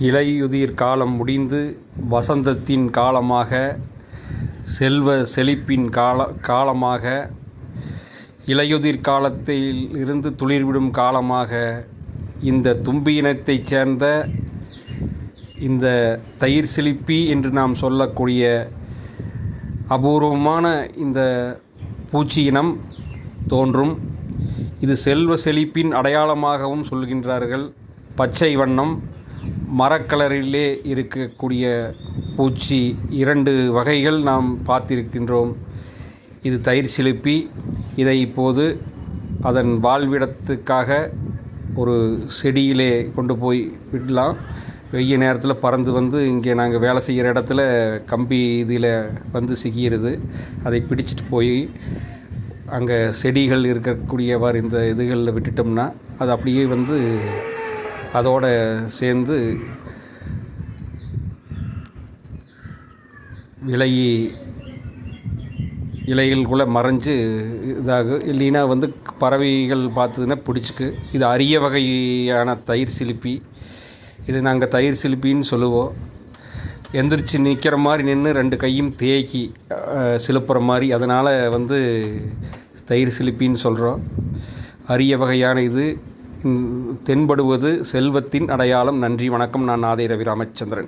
இலையுதிர் காலம் முடிந்து வசந்தத்தின் காலமாக, செல்வ செழிப்பின் காலமாக, இலையுதிர் காலத்தில் இருந்து துளிர்விடும் காலமாக இந்த தும்பி இனத்தைச் சேர்ந்த இந்த தயிர் சிலிப்பி என்று நாம் சொல்லக்கூடிய அபூர்வமான இந்த பூச்சி இனம் தோன்றும். இது செல்வ செழிப்பின் அடையாளமாகவும் சொல்கின்றார்கள். பச்சை வண்ணம், மரக்கலரிலே இருக்கக்கூடிய பூச்சி 2 வகைகள் நாம் பார்த்திருக்கின்றோம். இது தயிர் சிலிப்பி. இதை இப்போது அதன் வாழ்விடத்துக்காக ஒரு செடியிலே கொண்டு போய் விடலாம். வெய்ய நேரத்தில் பறந்து வந்து இங்கே நாங்கள் வேலை செய்கிற இடத்துல கம்பி இதில் வந்து சிக்கிடுது. அதை பிடிச்சிட்டு போய் அங்கே செடிகள் இருக்கக்கூடியவாறு இந்த இதுகளில் விட்டுட்டோம்னா அது அப்படியே வந்து அதோடு சேர்ந்து இலைகளுக்குள்ளே மறைஞ்சு இதாகும். இல்லைன்னா வந்து பறவைகள் பார்த்ததுன்னா பிடிச்சிக்கு. இது அரிய வகையான தயிர் சிலிப்பி. இது நாங்கள் தயிர் சிலிப்பின்னு சொல்லுவோம். எந்திரிச்சு நிற்கிற மாதிரி நின்று 2 கையும் தேக்கி சிலுப்புற மாதிரி, அதனால் வந்து தயிர் சிலிப்பின்னு சொல்கிறோம். அரிய வகையான இது தென்படுவது செல்வத்தின் அடையாளம். நன்றி, வணக்கம். நான் நாதை ரவி ராமச்சந்திரன்.